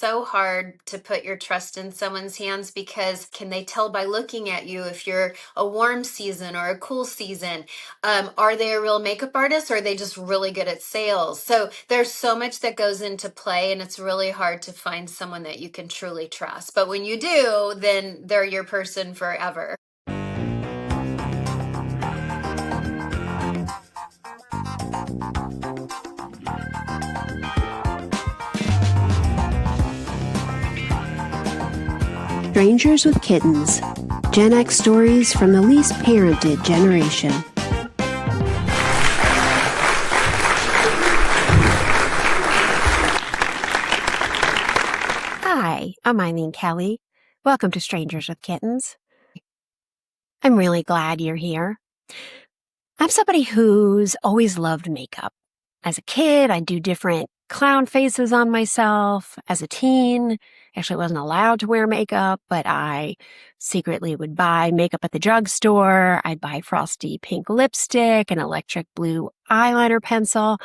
So hard to put your trust in someone's hands because can they tell by looking at you if you're a warm season or a cool season? Are they a real makeup artist or are they just really good at sales? So there's so much that goes into play, and it's really hard to find someone that you can truly trust. But when you do, then they're your person forever. Strangers with Kittens, Gen X stories from the least parented generation. Hi, I'm Eileen Kelly. Welcome to Strangers with Kittens. I'm really glad you're here. I'm somebody who's always loved makeup. As a kid, I'd do different clown faces on myself. As a teen, actually wasn't allowed to wear makeup, but I secretly would buy makeup at the drugstore. I'd buy frosty pink lipstick, an electric blue eyeliner pencil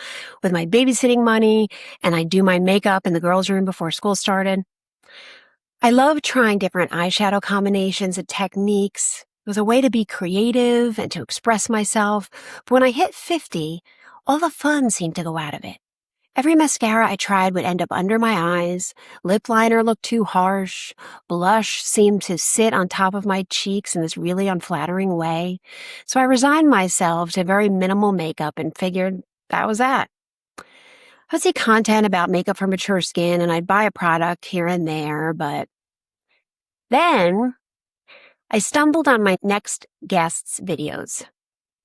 with my babysitting money, and I'd do my makeup in the girls' room before school started. I love trying different eyeshadow combinations and techniques. It was a way to be creative and to express myself. But when I hit 50, all the fun seemed to go out of it. Every mascara I tried would end up under my eyes, lip liner looked too harsh, blush seemed to sit on top of my cheeks in this really unflattering way. So I resigned myself to very minimal makeup and figured that was that. I would see content about makeup for mature skin and I'd buy a product here and there, but then I stumbled on my next guest's videos.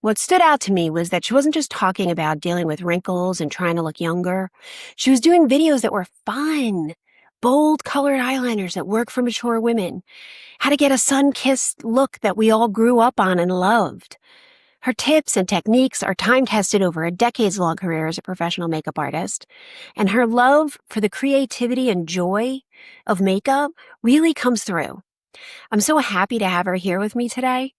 What stood out to me was that she wasn't just talking about dealing with wrinkles and trying to look younger. She was doing videos that were fun, bold colored eyeliners that work for mature women, how to get a sun-kissed look that we all grew up on and loved. Her tips and techniques are time-tested over a decades-long career as a professional makeup artist, and her love for the creativity and joy of makeup really comes through. I'm so happy to have her here with me today.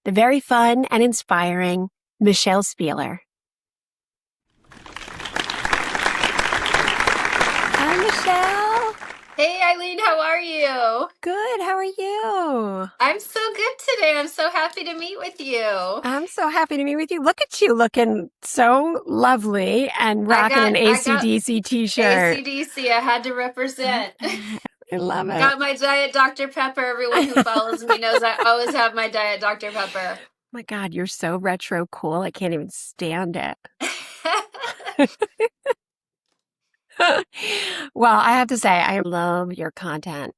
The very fun and inspiring Michelle Spieler. Hi, Michelle. Hey, Eileen, how are you? Good. How are you? I'm so good today. I'm so happy to meet with you. I'm so happy to meet with you. Look at you looking so lovely and rocking an AC/DC t-shirt. AC/DC, I had to represent. I love it. Got my Diet Dr. Pepper. Everyone who follows me knows I always have my Diet Dr. Pepper. My God, you're so retro cool. I can't even stand it. Well, I have to say, I love your content.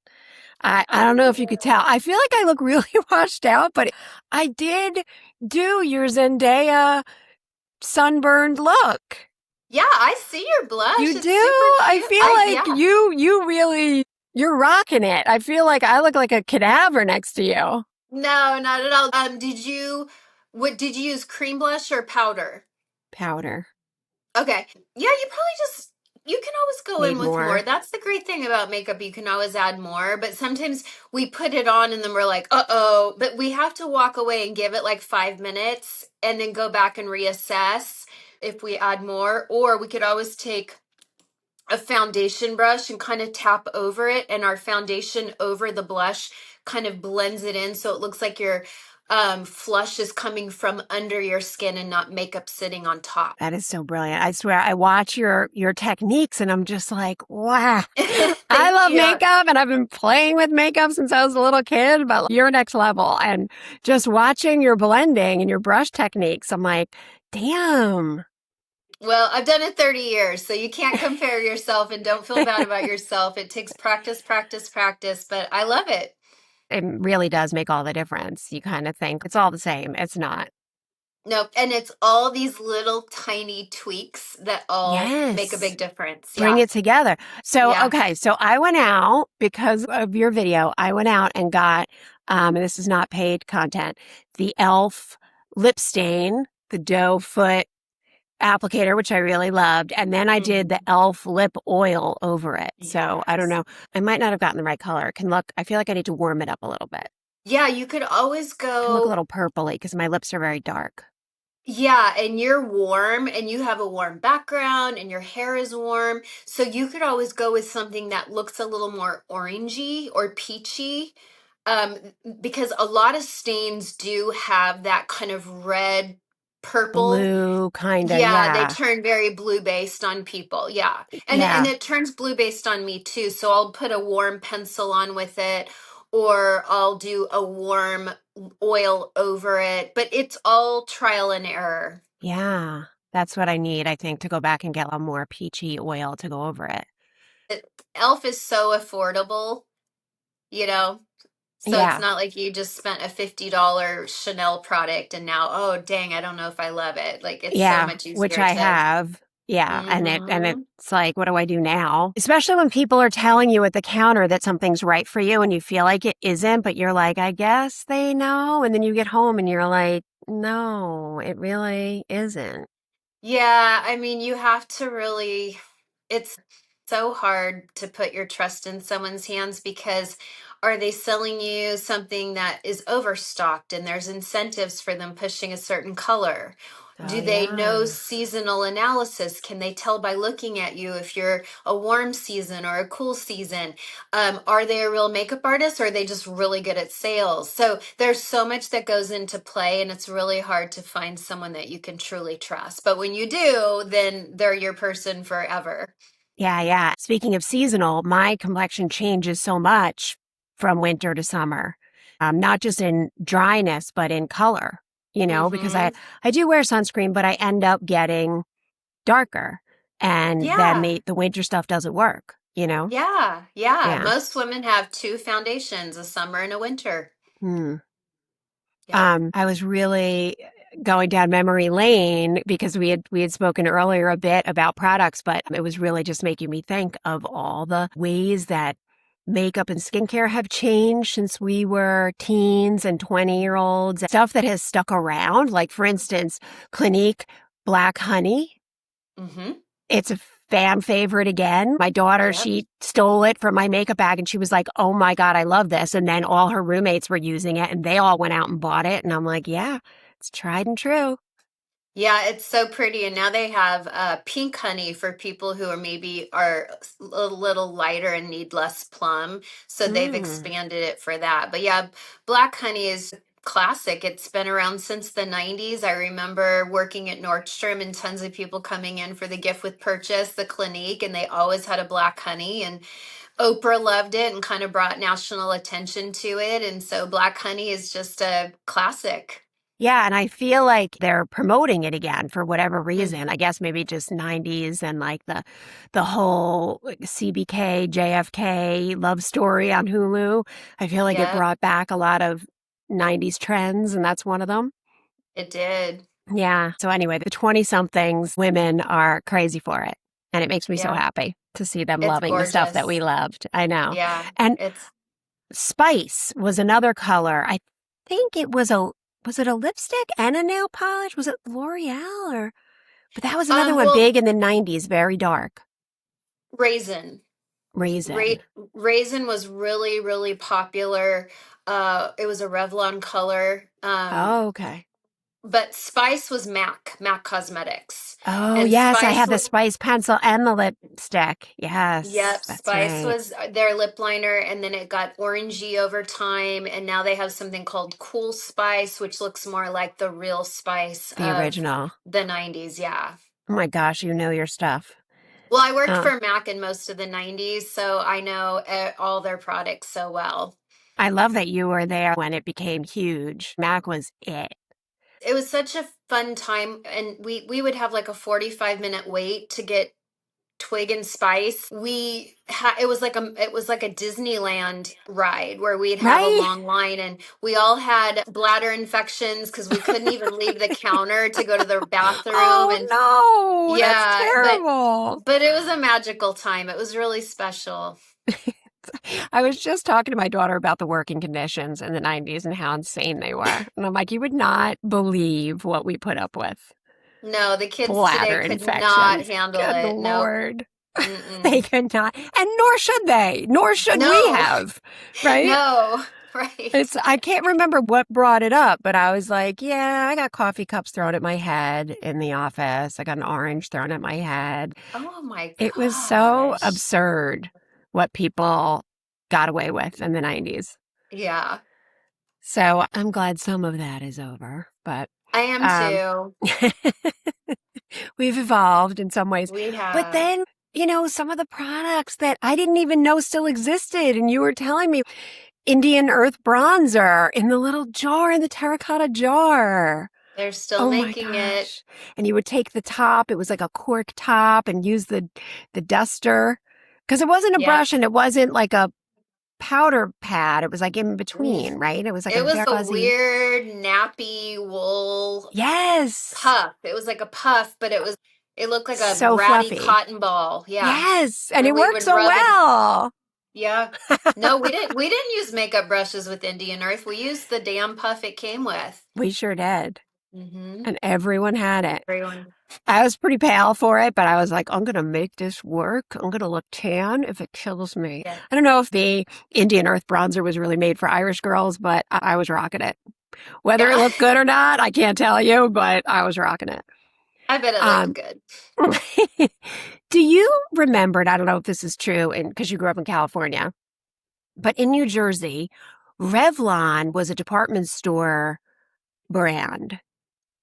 I don't know if you could tell. I feel like I look really washed out, but I did do your Zendaya sunburned look. Yeah, I see your blush. You It's do? super I cute. feel like yeah. you really, you're rocking it. I feel like I look like a cadaver next to you. No, not at all. Did you use cream blush or powder? Powder. Okay. Yeah, you can always go Need in with more. more. That's the great thing about makeup. You can always add more, but sometimes we put it on and then we're like, uh-oh, but we have to walk away and give it like 5 minutes and then go back and reassess if we add more, or we could always take a foundation brush and kind of tap over it, and our foundation over the blush kind of blends it in so it looks like your flush is coming from under your skin and not makeup sitting on top. That is so brilliant. I swear, I watch your techniques and I'm just like, wow. I love makeup and I've been playing with makeup since I was a little kid, but you're next level. And just watching your blending and your brush techniques, I'm like, damn. Well, I've done it 30 years, so you can't compare yourself and don't feel bad about yourself. It takes practice, practice, practice, but I love it. It really does make all the difference. You kind of think it's all the same. It's not. Nope. And it's all these little tiny tweaks that all make a big difference. Bring it together. So, Yeah. okay. So I went out because of your video. I went out and got, and this is not paid content, the e.l.f. lip stain, the doe foot applicator, which I really loved. And then I did the e.l.f. lip oil over it. So I don't know. I might not have gotten the right color. It can look, I feel like I need to warm it up a little bit. Yeah, you could always It can look a go. little purpley because my lips are very dark. Yeah, and you're warm and you have a warm background and your hair is warm. So you could always go with something that looks a little more orangey or peachy. Um, because a lot of stains do have that kind of red, purple. Blue, kind of, Yeah, they yeah. turn very blue based on people. Yeah. And Yeah. it turns blue based on me too. So I'll put a warm pencil on with it, or I'll do a warm oil over it, but it's all trial and error. Yeah. That's what I need, I think, to go back and get a more peachy oil to go over it. Elf is so affordable, you know. So it's Yeah. not like you just spent a $50 Chanel product and now, oh dang, I don't know if I love it. Like it's so Yeah, much which easier I to have. Yeah, and hmm it's like, what do I do now? Especially when people are telling you at the counter that something's right for you and you feel like it isn't, but you're like, I guess they know. And then you get home and you're like, no, it really isn't. Yeah, I mean, you have to really, it's so hard to put your trust in someone's hands because are they selling you something that is overstocked and there's incentives for them pushing a certain color? Oh, Do they know yeah. seasonal analysis? Can they tell by looking at you if you're a warm season or a cool season? Are they a real makeup artist or are they just really good at sales? So there's so much that goes into play, and it's really hard to find someone that you can truly trust. But when you do, then they're your person forever. Yeah, yeah. Speaking of seasonal, my complexion changes so much from winter to summer, not just in dryness, but in color, because I, Mm-hmm. I do wear sunscreen, but I end up getting darker. And then Yeah. the winter stuff doesn't work, you know? Yeah. Yeah. Yeah. Most women have two foundations, a summer and a winter. Hmm. Yep. I was really going down memory lane because we had spoken earlier a bit about products, but it was really just making me think of all the ways that makeup and skincare have changed since we were teens and 20-year-olds. Stuff that has stuck around, like for instance, Clinique Black Honey. Mm-hmm. It's a fan favorite again. My daughter, Yep. she stole it from my makeup bag and she was like, oh my God, I love this. And then all her roommates were using it and they all went out and bought it. And I'm like, yeah, it's tried and true. Yeah, it's so pretty. And now they have pink honey for people who are maybe are a little lighter and need less plum. So they've Mm. expanded it for that. But yeah, black honey is classic. It's been around since the 90s. I remember working at Nordstrom and tons of people coming in for the gift with purchase, the Clinique, and they always had a black honey. And Oprah loved it and kind of brought national attention to it. And so black honey is just a classic. Yeah, and I feel like they're promoting it again for whatever Mm, reason. I guess maybe just 90s and like the whole CBK, JFK love story on Hulu. I feel like it yep, brought back a lot of 90s trends and that's one of them. it did. Yeah. So anyway, the 20 somethings women are crazy for it. And it makes me so Yeah. happy to see them It's loving the stuff that gorgeous. we loved. I know. Yeah, And it's spice was another color. I think it was it a lipstick and a nail polish? Was it L'Oreal or but that was another one well, big in the 90s, very dark. raisin. Ra Raisin. Raisin was really, really popular. It was a Revlon color. Oh, okay. But Spice was MAC Cosmetics. Oh, And yes, I Spice have the spice pencil and the lipstick. Yes, Yep, that's Spice right. was their lip liner, and then it got orangey over time, and now they have something called Cool Spice, which looks more like the real Spice The of original. the 90s. Yeah. Oh my gosh, you know your stuff. Well, I worked Uh, for Mac in most of the 90s, so I know all their products so well. I love that you were there when it became huge. Mac was it. It was such a fun time, and we would have like a 45-minute wait to get Twig and Spice. It was like a Disneyland ride where we'd have a Right? long line, and we all had bladder infections because we couldn't even leave the counter to go to the bathroom. Oh And no, that's yeah, but terrible. but it was a magical time. It was really special. I was just talking to my daughter about the working conditions in the 90s and how insane they were. And I'm like, you would not believe what we put up with. No, the kids today Bladder could not infections. handle Good it. Nope. Lord. They Mm-mm. could not. And nor should they. Nor should we No, have. Right? no. Right. I can't remember what brought it up, but I was like, yeah, I got coffee cups thrown at my head in the office. I got an orange thrown at my head. Oh my It was so gosh. absurd what people got away with in the 90s. Yeah, So I'm glad some of that is over, but I am um, too. we've evolved in some ways. We But have. then, some of the products that I didn't even know still existed, and you were telling me Indian Earth bronzer in the little jar, in the terracotta jar. They're still Oh my making it. gosh. And you would take the top, it was like a cork top, and use the duster. Because it wasn't a Yep. brush and it wasn't like a powder pad. It was like in Mm. between, right? It was like a It was very a fuzzy. weird nappy wool Yes. puff. It was like a puff, but it looked like a So ratty fluffy. cotton ball. Yeah. Yes. And And it we worked would so rub it. well. Yeah. No, we didn't use makeup brushes with Indian Earth. We used the damn puff it came with. We sure did. Mm-hmm. And everyone had it. Everyone. I was pretty pale for it, but I was like, I'm going to make this work. I'm going to look tan if it kills me. Yeah. I don't know if the Indian Earth bronzer was really made for Irish girls, but I was rocking it. Whether it Yeah. looked good or not, I can't tell you, but I was rocking it. I bet it looked Um, good. do you remember, and I don't know if this is true because you grew up in California, but in New Jersey, Revlon was a department store brand.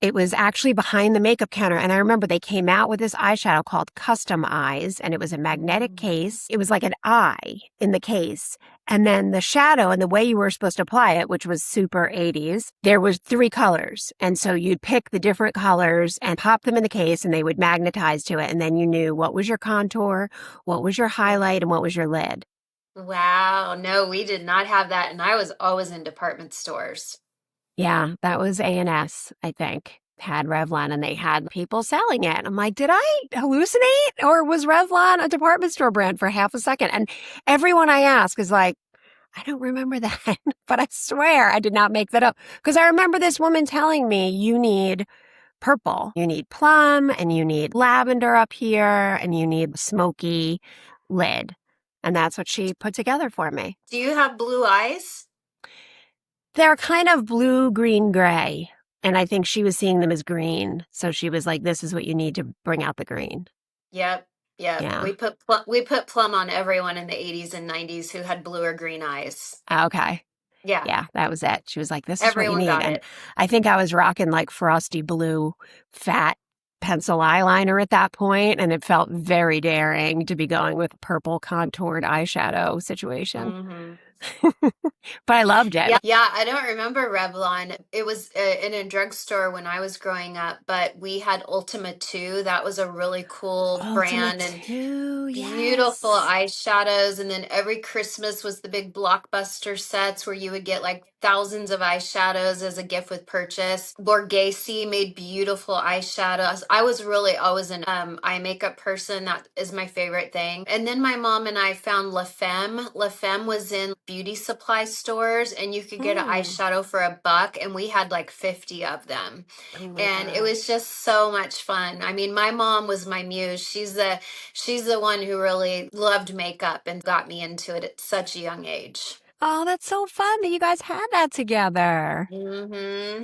It was actually behind the makeup counter. And I remember they came out with this eyeshadow called Custom Eyes, and it was a magnetic Mm. case. It was like an eye in the case. And then the shadow and the way you were supposed to apply it, which was super 80s, there was 3 colors. And so you'd pick the different colors and pop them in the case and they would magnetize to it. And then you knew what was your contour, what was your highlight, and what was your lid. Wow. No, we did not have that. And I was always in department stores. Yeah, that was A&S, I think, had Revlon and they had people selling it. I'm like, did I hallucinate? Or was Revlon a department store brand for half a second? And everyone I ask is like, I don't remember that, but I swear I did not make that up. Because I remember this woman telling me, you need purple, you need plum, and you need lavender up here, and you need smoky lid. And that's what she put together for me. Do you have blue eyes? They're kind of blue, green, gray. And I think she was seeing them as green. So she was like, this is what you need to bring out the green. Yep. Yep. Yeah. We put plum on everyone in the 80s and 90s who had blue or green eyes. Okay. Yeah. Yeah, that was it. She was like, this is what you Everyone need. got And it. I think I was rocking like frosty blue, fat pencil eyeliner at that point, and it felt very daring to be going with a purple contoured eyeshadow situation. Hmm. But I loved it. Yeah, I don't remember Revlon. It was in a drugstore when I was growing up, but we had Ultima 2. That was a really cool Ultima brand and 2, beautiful yes. eyeshadows. And then every Christmas was the big blockbuster sets where you would get like thousands of eyeshadows as a gift with purchase. Borghese made beautiful eyeshadows. I was really always an eye makeup person. That is my favorite thing. And then my mom and I found La Femme. La Femme was in beauty supply stores and you could get an Mm. eyeshadow for $1 and we had like 50 of them. Oh my And it was gosh. just so much fun. I mean, my mom was my muse. She's the one who really loved makeup and got me into it at such a young age. Oh, that's so fun that you guys had that together. Hmm.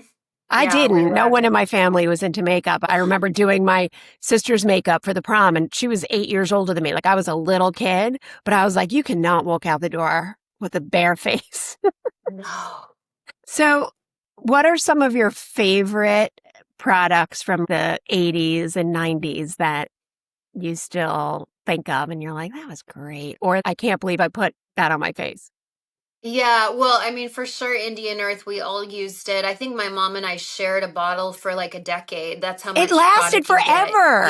I Yeah, we didn't. No loved one in it. my family was into makeup. I remember doing my sister's makeup for the prom, and she was 8 years older than me. Like I was a little kid, but I was like, you cannot walk out the door with a bare face. No. So, what are some of your favorite products from the 80s and 90s that you still think of and you're like, that was great? Or I can't believe I put that on my face. Yeah, well, I mean, for sure, Indian Earth, we all used it. I think my mom and I shared a bottle for like a decade. That's how It much lasted product you get. forever.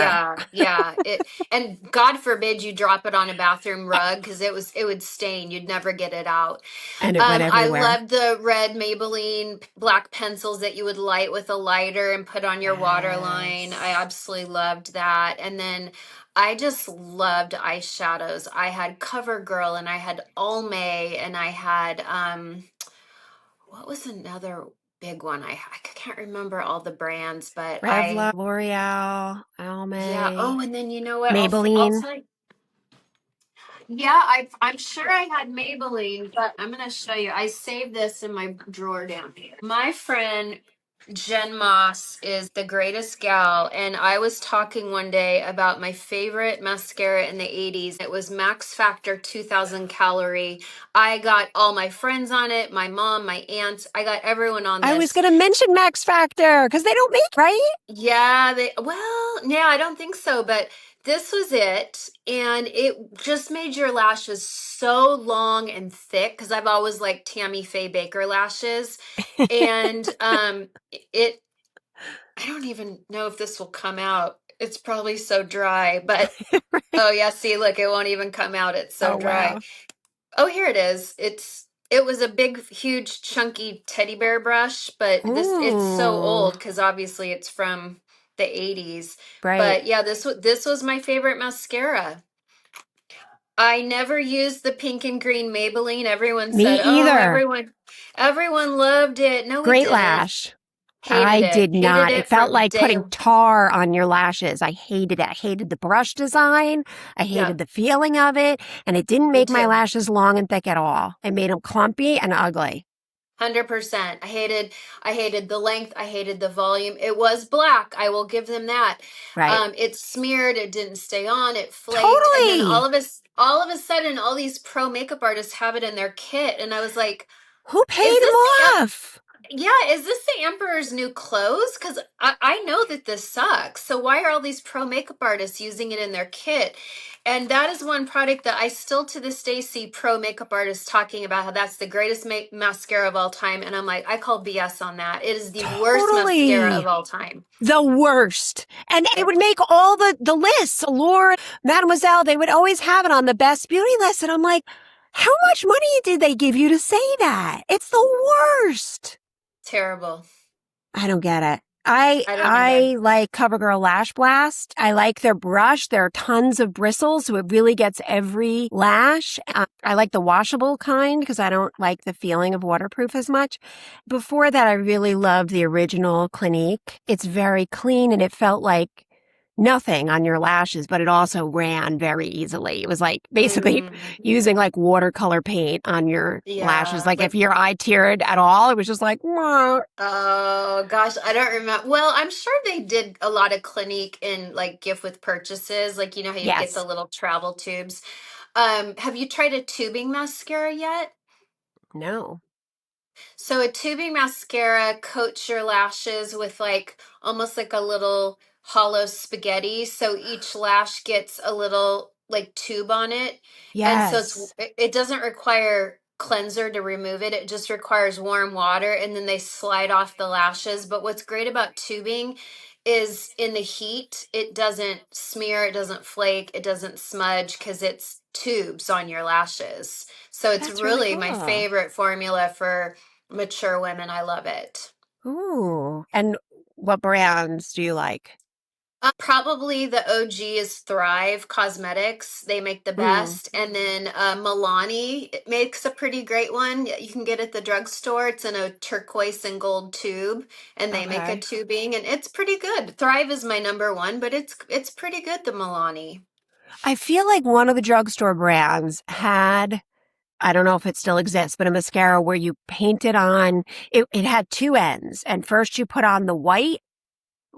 Yeah, yeah. And God forbid you drop it on a bathroom rug because it would stain. You'd never get it out. And it went I everywhere. loved the red Maybelline black pencils that you would light with a lighter and put on your waterline. I Yes. absolutely loved that. And then I just loved eyeshadows. I had CoverGirl and I had Almay and I had what was another big one? I can't remember all the brands, but Revlon, L'Oreal, yeah. Almay, Oh, and then you know what? Maybelline. Yeah, I'm sure I had Maybelline, but I'm gonna show you. I saved this in my drawer down here. My friend Jen Moss is the greatest gal, and I was talking one day about my favorite mascara in the 80s. It was Max Factor 2000 calorie. I got all my friends on it, my mom, my aunts. I got everyone on I was this. going to mention Max Factor because they don't make, right? Yeah, yeah, I don't think so, but this was it. And it just made your lashes so long and thick because I've always liked Tammy Faye Baker lashes. And it, I don't even know if this will come out. It's probably so dry, but oh yeah, see, look, it won't even come out. It's so Oh, dry. wow. Oh, here it is. It was a big, huge, chunky teddy bear brush, but it's so Ooh, old because obviously it's from the 80s. right. But yeah, this was my favorite mascara. I never used the pink and green Maybelline. Everyone Me said, "Oh, either. everyone loved it." No, we Great didn't. lash. I Hated it. did Hated not. It it felt from like day. putting tar on your lashes. I hated it. I hated the brush design. I Yeah, hated the feeling of it. And it didn't me make my too. lashes long and thick at all. It made them clumpy and ugly. 100%. I hated the length, I hated the volume. It was black, I will give them that. Right. It smeared, it didn't stay on, it flaked, and then Totally. all of a sudden all these pro makeup artists have it in their kit and I was like, Who paid is them this the off? yeah, is this the Emperor's new clothes? Because I know that this sucks. So why are all these pro makeup artists using it in their kit? And that is one product that I still to this day see pro makeup artists talking about how that's the greatest mascara of all time. And I'm like, I call BS on that. It is the worst mascara of Totally. all time. The worst. And it Yep. would make all the lists. Allure, Mademoiselle, they would always have it on the best beauty list. And I'm like, how much money did they give you to say that? It's the worst. Terrible. I don't get it. I I don't either. I like CoverGirl Lash Blast. I like their brush. There are tons of bristles, so it really gets every lash. I like the washable kind because I don't like the feeling of waterproof as much. Before that, I really loved the original Clinique. It's very clean and it felt like nothing on your lashes, but it also ran very easily. It was like basically Mm, using like watercolor paint on your lashes. yeah, Like if like your eye teared at all, it was just like, "Mwah." oh gosh, I don't remember. Well, I'm sure they did a lot of Clinique in like gift with purchases, like you know how you get the Yes. little travel tubes. Have you tried a tubing mascara yet? No. So a tubing mascara coats your lashes with like almost like a little hollow spaghetti. So each lash gets a little like tube on it. And so Yes. it doesn't require cleanser to remove it. It just requires warm water and then they slide off the lashes. But what's great about tubing is in the heat, it doesn't smear, it doesn't flake, it doesn't smudge because it's tubes on your lashes. So it's That's really really my cool. favorite formula for mature women. I love it. Ooh. And what brands do you like? Probably the OG is Thrive Cosmetics. They make the Mm, best. And then Milani makes a pretty great one. You can get it at the drugstore. It's in a turquoise and gold tube, and they make a okay. tubing, and it's pretty good. Thrive is my number one, but it's pretty good, the Milani. I feel like one of the drugstore brands had, I don't know if it still exists, but a mascara where you painted on, it had two ends. And first you put on the white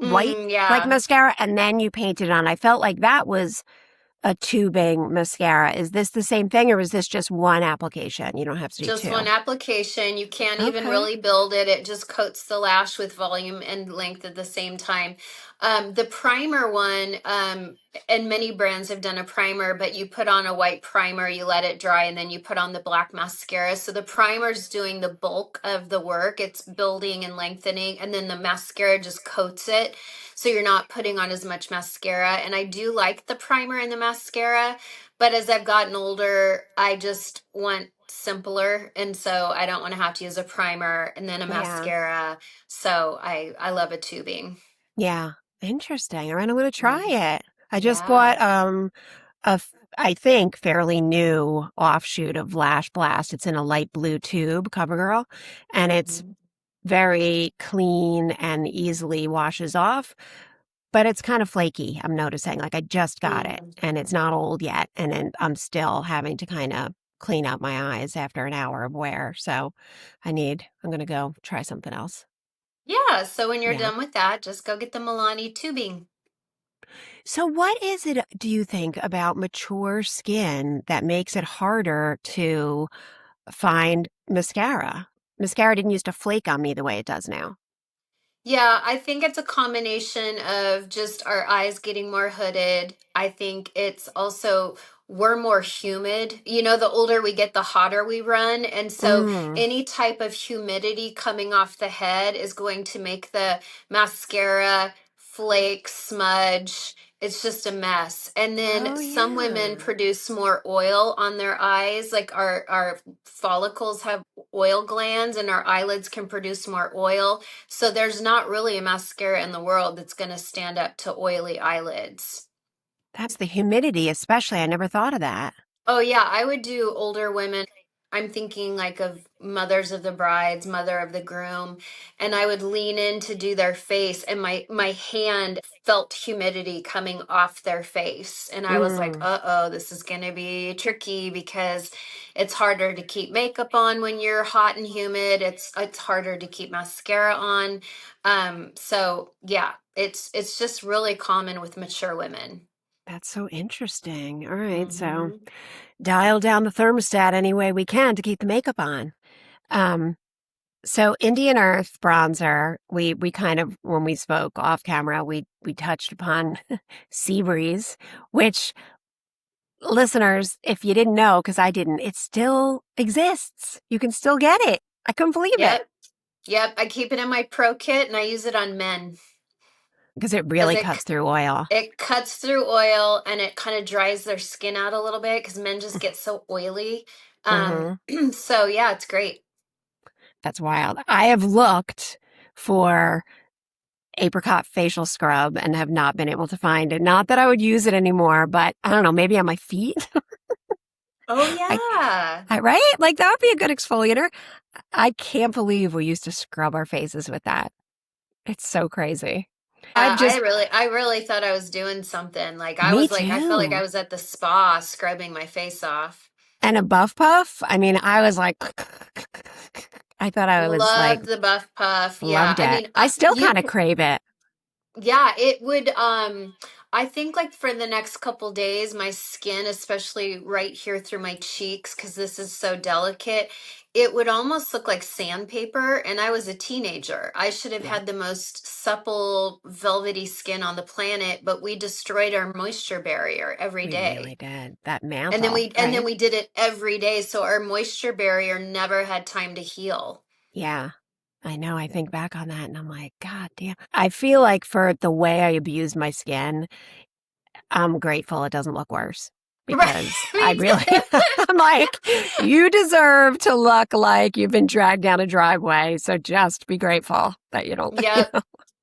like Yeah. mascara, and then you painted on. I felt like that was a tubing mascara. Is this the same thing or is this just one application? You don't have to do Just one two. application. You can't even Okay. really build it. It just coats the lash with volume and length at the same time. The primer one, and many brands have done a primer, but you put on a white primer, you let it dry, and then you put on the black mascara. So the primer's doing the bulk of the work. It's building and lengthening, and then the mascara just coats it. So you're not putting on as much mascara. And I do like the primer and the mascara. But as I've gotten older, I just want simpler. And so I don't want to have to use a primer and then a Yeah. mascara. So I love a tubing. Yeah. Interesting. All right, I'm going to try Yeah. it. I just Yeah. bought I think fairly new offshoot of Lash Blast. It's in a light blue tube, CoverGirl, and it's Mhm. very clean and easily washes off. but it's kind of flaky. I'm noticing, like I just got it Mm. and it's not old yet. And then I'm still having to kind of clean out my eyes after an hour of wear. So I'm going to go try something else. Yeah, so when you're Yeah. done with that, just go get the Milani tubing. So what is it, do you think, about mature skin that makes it harder to find mascara? Mascara didn't used to flake on me the way it does now. Yeah, I think it's a combination of just our eyes getting more hooded. I think it's also we're more humid. You know, the older we get, the hotter we run. And so Mm. any type of humidity coming off the head is going to make the mascara flake, smudge. It's just a mess. And then Oh, some women yeah. produce more oil on their eyes, like our follicles have oil glands and our eyelids can produce more oil. So there's not really a mascara in the world that's going to stand up to oily eyelids. That's the humidity, especially. I never thought of that. Oh yeah, I would do older women. I'm thinking like of mothers of the brides, mother of the groom, and I would lean in to do their face and my hand felt humidity coming off their face. And I was like, Mm. "Uh-oh, this is going to be tricky because it's harder to keep makeup on when you're hot and humid. It's harder to keep mascara on." So yeah, it's just really common with mature women. That's so interesting. All right. So Mhm. dial down the thermostat any way we can to keep the makeup on. Um, so Indian Earth bronzer, we kind of when we spoke off camera, we touched upon sea breeze, which listeners, if you didn't know, because I didn't, it still exists. You can still get it. I couldn't believe it Yep. Yep, I keep it in my pro kit and I use it on men because it because really cuts through oil. it cuts through oil and it kind of dries their skin out a little bit because men just get so oily. Hmm. So yeah, it's great. That's wild. I have looked for apricot facial scrub and have not been able to find it. Not that I would use it anymore, but I don't know, maybe on my feet. Oh I, yeah. right? Like that would be a good exfoliator. I can't believe we used to scrub our faces with that. It's so crazy. I've just, I really thought I was doing something. me I felt like I too. was at the spa scrubbing my face off. And a buff puff. I mean, I was like, I thought I was like, Loved the buff puff. Yeah. loved I it. mean, I still you kind of crave it. Yeah, it would I think like for the next couple days my skin, especially right here through my cheeks because this is so delicate, it would almost look like sandpaper and I was a teenager. I should have Yeah, had the most supple velvety skin on the planet, but we destroyed our moisture barrier every we really day. did. That And then mantle, we right? did it every day so our moisture barrier never had time to heal. Yeah. I know. I think back on that and I'm like, God damn. I feel like for the way I abused my skin, I'm grateful it doesn't look worse Right. because I Me really, too. I'm like, you deserve to look like you've been dragged down a driveway. So just be grateful that you don't, Yep.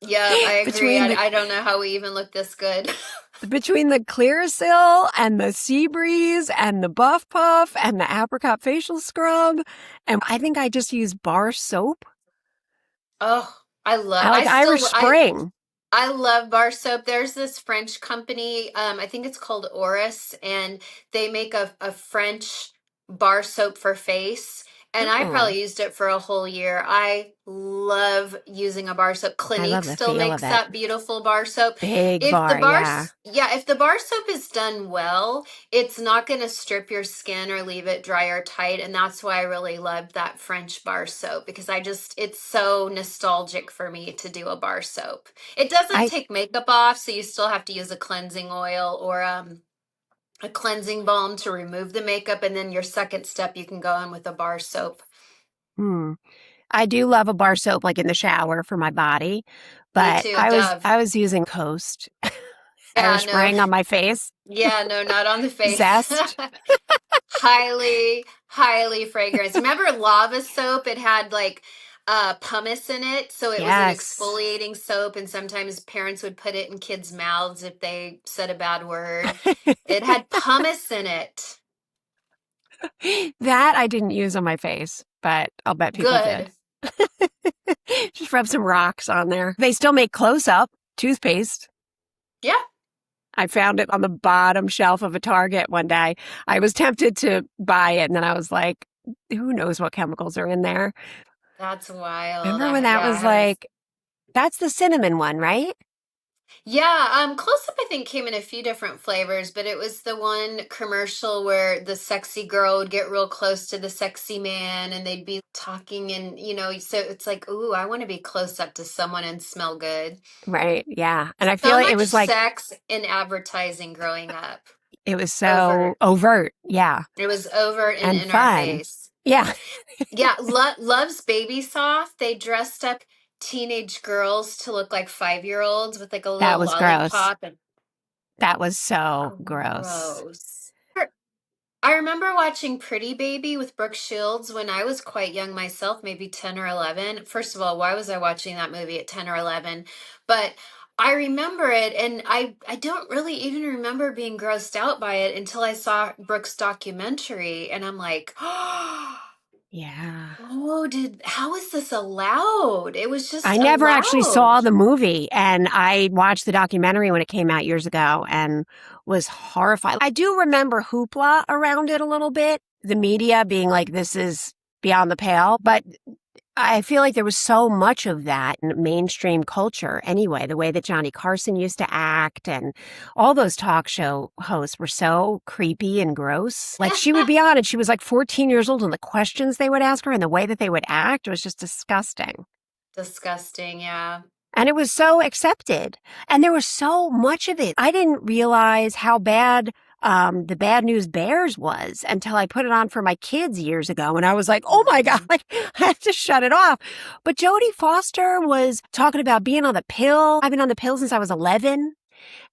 Yep, I agree. between I don't know how we even look this good. the Clearasil and the Sea Breeze and the Buff Puff and the apricot facial scrub. And I think I just use bar soap. Oh, I love I like Irish Spring. I love bar soap. There's this French company, I think it's called Oris, and they make a French bar soap for face. And I Oh, probably used it for a whole year. I love using a bar soap. I Clinique love the still feel of makes it. that beautiful bar soap. Big If the bar, yeah. yeah, if the bar soap is done well, it's not going to strip your skin or leave it dry or tight. And that's why I really loved that French bar soap because it's so nostalgic for me to do a bar soap. It doesn't I take makeup off, so you still have to use a cleansing oil or a cleansing balm to remove the makeup. And then your second step, you can go in with a bar soap. hmm. I do love a bar soap like in the shower for my body, Me but too, I Dove. was using Coast Yeah, Irish no, Spring on my face. yeah, no, not on the face. Zest. Highly fragrance. Remember lava soap? It had like pumice in it, so it was an Yes. exfoliating soap, and sometimes parents would put it in kids' mouths if they said a bad word. It had pumice in it. That I didn't use on my face, but I'll bet people did. Good. Just rub some rocks on there. They still make close up toothpaste. Yeah, I found it on the bottom shelf of a Target one day. I was tempted to buy it, and then I was like, who knows what chemicals are in there? that's wild. Remember when that Yeah, I was haven't. like, that's the cinnamon one, right? Yeah, Close Up I think came in a few different flavors, but it was the one commercial where the sexy girl would get real close to the sexy man and they'd be talking and so it's like, ooh, I want to be close up to someone and smell good. Right. Yeah. And I feel So like it much was like, sex in advertising growing up. it was so Overt. overt. Yeah. It was overt and And in our fun. face. Yeah. Yeah, Love's Baby Soft. They dressed up teenage girls to look like 5-year-olds with like a That little was gross. lollipop and That was so gross. gross. I remember watching Pretty Baby with Brooke Shields when I was quite young myself, maybe 10 or 11. First of all, why was I watching that movie at 10 or 11? But I remember it, and I don't really even remember being grossed out by it until I saw Brooke's documentary, and I'm like, Yeah. oh, how is this allowed? It was I just never actually allowed. saw the movie, and I watched the documentary when it came out years ago and was horrified. I do remember hoopla around it a little bit, the media being like, this is beyond the pale, but I feel like there was so much of that in mainstream culture anyway, the way that Johnny Carson used to act and all those talk show hosts were so creepy and gross. Like she would be on and she was like 14 years old and the questions they would ask her and the way that they would act was just disgusting. Disgusting, yeah. And it was so accepted. And there was so much of it. I didn't realize how bad the Bad News Bears was until I put it on for my kids years ago. And I was like, oh my God, Mhm. like, I have to shut it off. But Jodie Foster was talking about being on the pill. I've been on the pill since I was 11.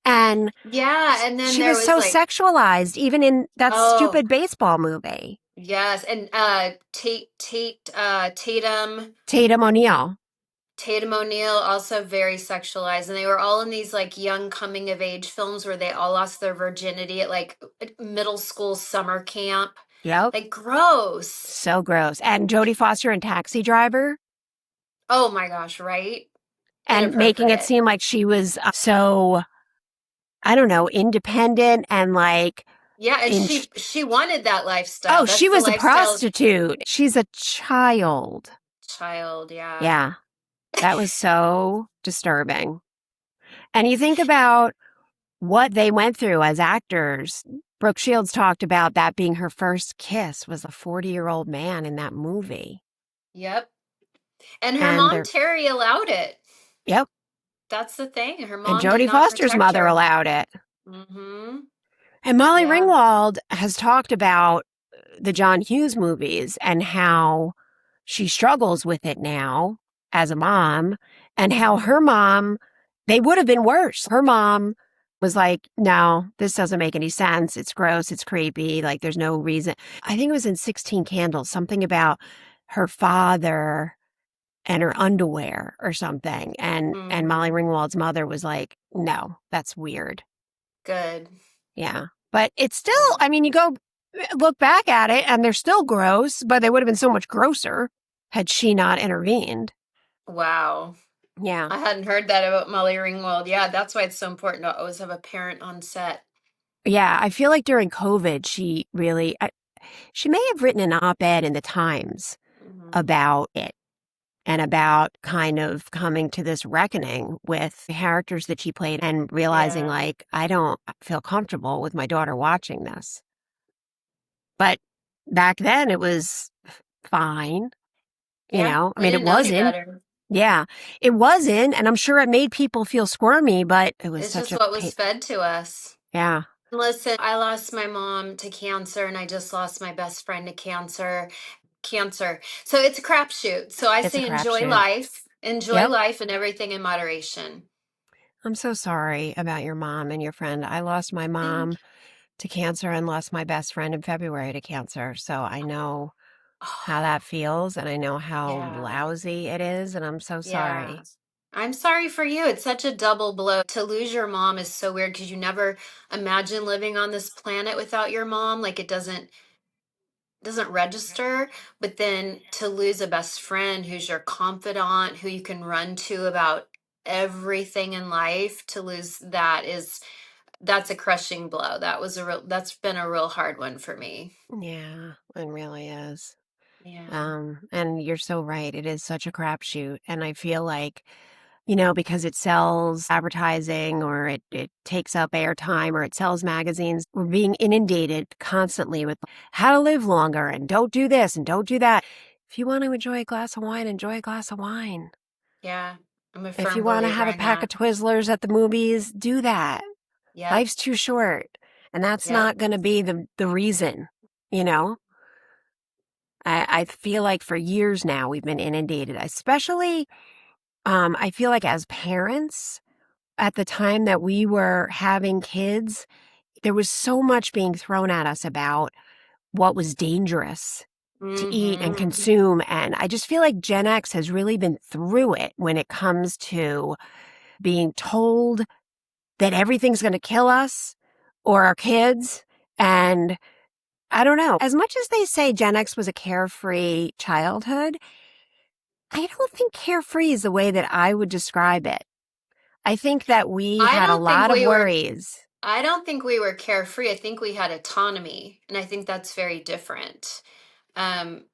And Yeah, and then she there was was so like, sexualized, even in that oh, stupid baseball movie. yes, and Tatum Tatum O'Neal. Tatum O'Neal also very sexualized, and they were all in these like young coming of age films where they all lost their virginity at like middle school summer camp. Yep. Like gross. So gross. And Jodie Foster in Taxi Driver. Oh my gosh, right? And making it Inappropriate. seem like she was so, I don't know, independent and like Yeah, and in. she wanted that lifestyle. Oh, That's she the was a lifestyle prostitute. She's a child. child, yeah. Yeah, that was so disturbing. And you think about what they went through as actors. Brooke Shields talked about that being her first kiss was a 40-year-old man in that movie. Yep. And her And mom they're, Terry allowed it. yep. That's the thing. Her And mom did Jodie not Foster's protect mother her. allowed it. Mm-hmm. And Molly Yeah. Ringwald has talked about the John Hughes movies and how she struggles with it now as a mom and how Mm-hmm. her mom, they would have been worse. Her mom was like, no, this doesn't make any sense. It's gross. It's creepy. Like there's no reason. I think it was in 16 Candles, something about her father and her underwear or something. And Molly Mm-hmm. Ringwald's mother was like, no, that's weird. Good. Yeah. But it's still, Yeah. I mean, you go look back at it and they're still gross, but they would have been so much grosser had she not intervened. Wow. Yeah. I hadn't heard that about Molly Ringwald. Yeah, that's why it's so important to always have a parent on set. Yeah. I feel like during COVID, she really, she may have written an op ed in the Times Hmm. about it and about kind of coming to this reckoning with the characters that she played and realizing, Yeah. like, I don't feel comfortable with my daughter watching this. But back then, it was fine. You Yeah. know, I We mean, it didn't know any wasn't. better. Yeah, it wasn't. And I'm sure it made people feel squirmy, but it was It's such just a what was pain. fed to us. Yeah, Listen, I lost my mom to cancer and I just lost my best friend to cancer. Cancer. So it's a crapshoot. So I it's a say crapshoot. enjoy Yep. life and everything in moderation. I'm so sorry about your mom and your friend. I lost my mom Thank to cancer and lost my best friend in February to cancer. So I know how Oh, that feels and I know how yeah. lousy it is. And I'm so Yeah. sorry. I'm sorry for you. It's such a double blow. To lose your mom is so weird because you never imagine living on this planet without your mom. Like it doesn't register, but then to lose a best friend who's your confidant, who you can run to about everything in life, to lose that's a crushing blow. That's been a real hard one for me. Yeah, it really is. Yeah. And you're so right. It is such a crapshoot. And I feel like, because it sells advertising or it takes up airtime or it sells magazines, we're being inundated constantly with how to live longer and don't do this and don't do that. If you want to enjoy a glass of wine, enjoy a glass of wine. Yeah. I'm a If you firm want to believer have a in pack that. of Twizzlers at the movies, do that. Yep. Life's too short. And that's Yep. not going to be the reason, you know? I feel like for years now we've been inundated, especially I feel like as parents, at the time that we were having kids, there was so much being thrown at us about what was dangerous to eat and Mm-hmm. consume. And I just feel like Gen X has really been through it when it comes to being told that everything's going to kill us or our kids. And I don't know. As much as they say Gen X was a carefree childhood, I don't think carefree is the way that I would describe it. I think that we I had a don't think lot of we were worries. I don't think we were carefree. I think we had autonomy, and I think that's very different. Um,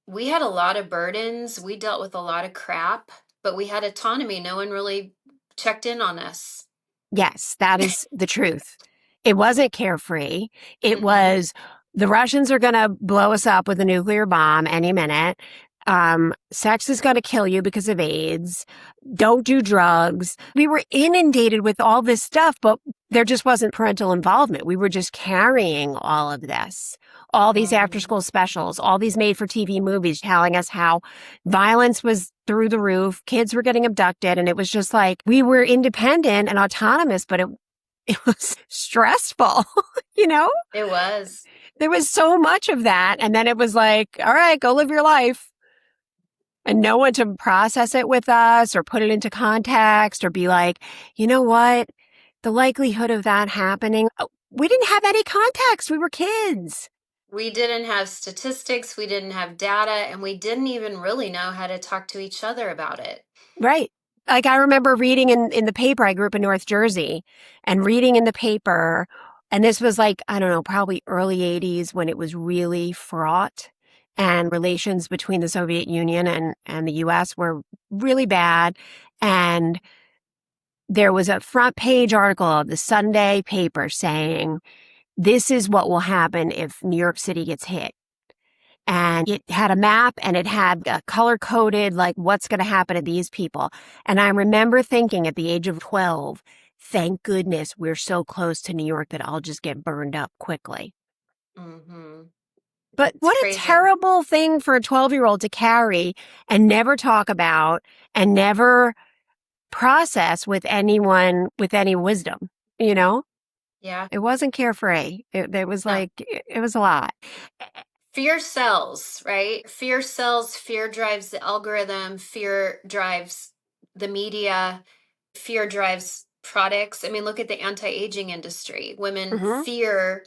we had a lot of burdens. We dealt with a lot of crap, but we had autonomy. No one really checked in on us. Yes, that is the truth. It wasn't carefree. It Mm-mm. was the Russians are going to blow us up with a nuclear bomb any minute. Sex is going to kill you because of AIDS. Don't do drugs. We were inundated with all this stuff, but there just wasn't parental involvement. We were just carrying all of this, all these after Mm-hmm. school specials, all these made for TV movies telling us how violence was through the roof. Kids were getting abducted. And it was just like we were independent and autonomous, but it was stressful, you know? It was. There was so much of that. And then it was like, all right, go live your life. And no one to process it with us or put it into context or be like, you know what? The likelihood of that happening, we didn't have any context. We were kids. We didn't have statistics, we didn't have data, and we didn't even really know how to talk to each other about it. Right. Like I remember reading in the paper, I grew up in North Jersey and reading in the paper, and this was like, I don't know, probably early 80s when it was really fraught and relations between the Soviet Union and the US were really bad. And there was a front page article of the Sunday paper saying, this is what will happen if New York City gets hit. And it had a map and it had color coded, like what's going to happen to these people. And I remember thinking at the age of 12, thank goodness we're so close to New York that I'll just get burned up quickly. Mm-hmm. But It's what a crazy. terrible thing for a 12-year-old to carry and never talk about and never process with anyone with any wisdom, you know? Yeah. It wasn't carefree. It was No. like, it was a lot. Fear sells, right? Fear sells, fear drives the algorithm, fear drives the media, fear drives products. I mean, look at the anti-aging industry. Women Hmm. fear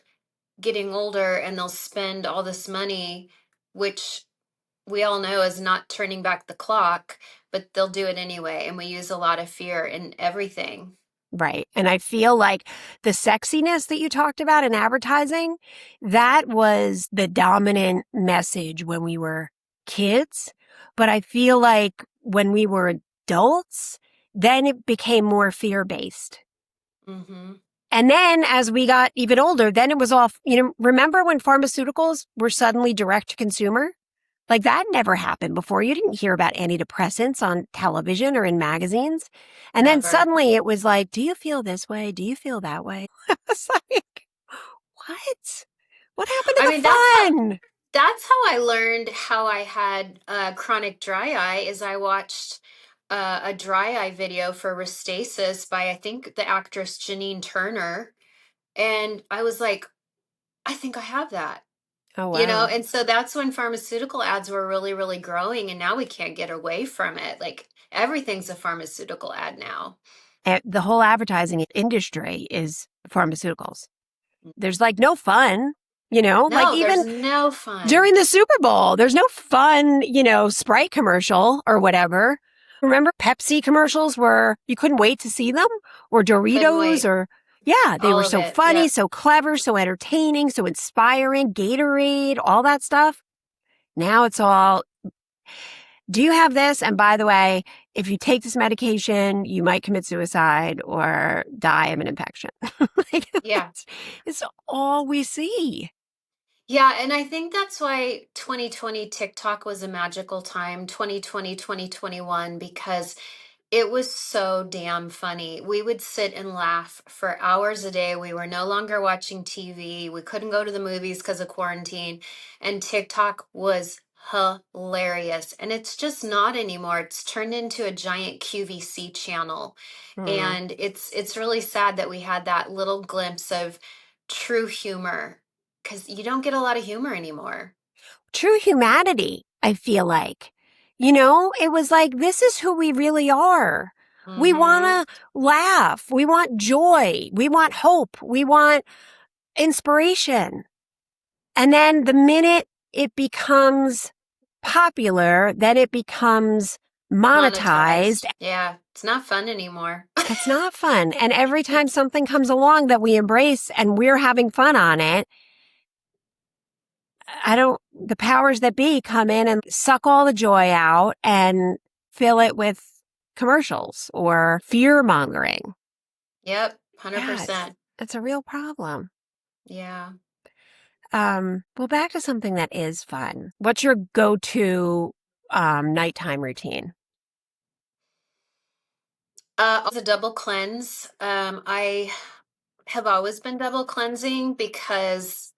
getting older and they'll spend all this money, which we all know is not turning back the clock, but they'll do it anyway. And we use a lot of fear in everything. Right. And I feel like the sexiness that you talked about in advertising, that was the dominant message when we were kids. But I feel like when we were adults, then it became more fear-based. Mm-hmm. And then as we got even older, then it was all, remember when pharmaceuticals were suddenly direct to consumer? Like that never happened before. You didn't hear about antidepressants on television or in magazines. And then Never. suddenly it was like, do you feel this way? Do you feel that way? It's like, what? What happened to I the mean, fun? that's how I learned how I had chronic dry eye is I watched a dry eye video for Restasis by I think the actress Janine Turner, and I was like, I think I have that. Oh, wow. And so that's when pharmaceutical ads were really, really growing, and now we can't get away from it. Like everything's a pharmaceutical ad now. The whole advertising industry is pharmaceuticals. There's like no fun, like No, even there's no fun. during the Super Bowl, there's no fun, Sprite commercial or whatever. Remember Pepsi commercials where you couldn't wait to see them? Or Couldn't Doritos wait. or yeah, they All were of so it. funny, Yep. so clever, so entertaining, so inspiring, Gatorade, all that stuff. Now it's all, do you have this? And by the way, if you take this medication, you might commit suicide or die of an infection. Like, Yeah. it's all we see. Yeah, and I think that's why 2020 TikTok was a magical time, 2020, 2021, because it was so damn funny. We would sit and laugh for hours a day. We were no longer watching TV. We couldn't go to the movies because of quarantine. And TikTok was hilarious. And it's just not anymore. It's turned into a giant QVC channel. Hmm. And it's really sad that we had that little glimpse of true humor because you don't get a lot of humor anymore. True humanity, I feel like. It was like, this is who we really are. We want Hmm. to laugh. We want joy. We want hope. We want inspiration. And then the minute it becomes popular, then it becomes monetized. Monetized. Yeah, it's not fun anymore. It's not fun. And every time something comes along that we embrace and we're having fun on it, the powers that be come in and suck all the joy out and fill it with commercials or fear mongering. Yep, Yeah, 100%. it's a real problem. Yeah. Well, back to something that is fun. What's your go-to nighttime routine? Also, double cleanse. I have always been double cleansing because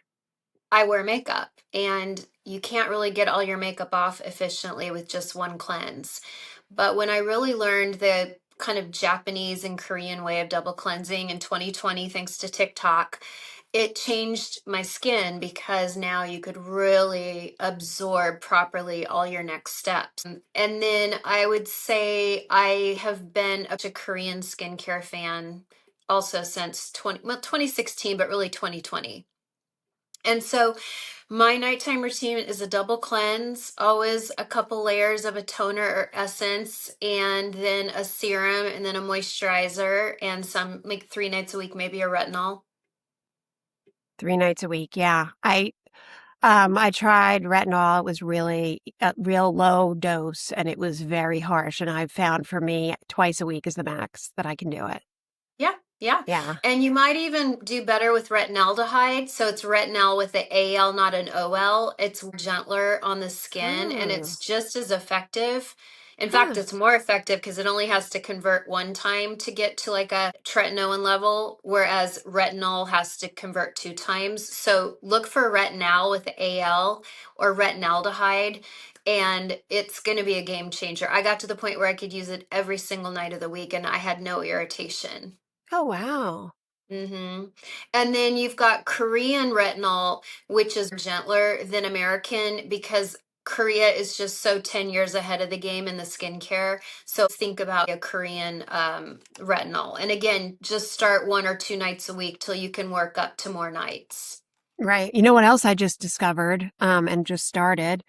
I wear makeup and you can't really get all your makeup off efficiently with just one cleanse. But when I really learned the kind of Japanese and Korean way of double cleansing in 2020, thanks to TikTok, it changed my skin because now you could really absorb properly all your next steps. And then I would say I have been a Korean skincare fan also since 2016, but really 2020. And so my nighttime routine is a double cleanse, always a couple layers of a toner or essence, and then a serum, and then a moisturizer, and some like 3 nights a week, maybe a retinol. 3 nights a week. Yeah. I tried retinol. It was really a real low dose and it was very harsh. And I found for me twice a week is the max that I can do it. Yeah, yeah. Yeah. And you might even do better with retinaldehyde. So it's retinol with the AL, not an OL. It's gentler on the skin and Oh, it's just as effective. In fact, huh. it's more effective because it only has to convert one time to get to like a tretinoin level, whereas retinol has to convert 2 times. So look for retinol with the AL or retinaldehyde and it's going to be a game changer. I got to the point where I could use it every single night of the week and I had no irritation. Oh, wow. And then you've got Korean retinol, which is gentler than American because Korea is just so 10 years ahead of the game in the skincare. So think about a Korean retinol. And again, just start 1 or 2 nights a week till you can work up to more nights. Right. You know what else I just discovered and just started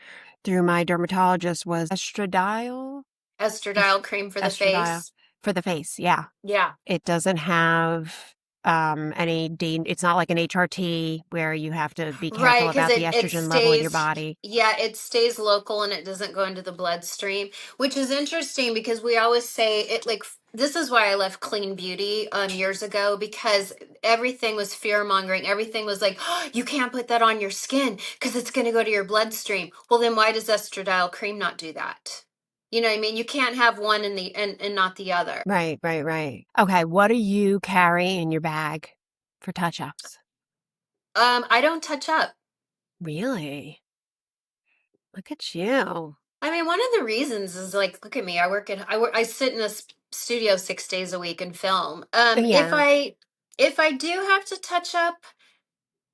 through my dermatologist was estradiol. Estradiol cream for the Estradiol face. for the face. Yeah. Yeah. It doesn't have it's not like an HRT where you have to be careful Right, because about the it estrogen level in your stays, body. yeah, it stays local and it doesn't go into the bloodstream, which is interesting because we always say it like this is why I left clean beauty years ago because everything was fear mongering. Everything was like, oh, you can't put that on your skin because it's going to go to your bloodstream. Well, then why does estradiol cream not do that? You know what I mean? You can't have one and not the other. Right, right, right. Okay, what do you carry in your bag for touch-ups? I don't touch up. Really? Look at you. I mean, one of the reasons is like, look at me. I sit in a studio 6 days a week and film. Yeah, If I do have to touch up,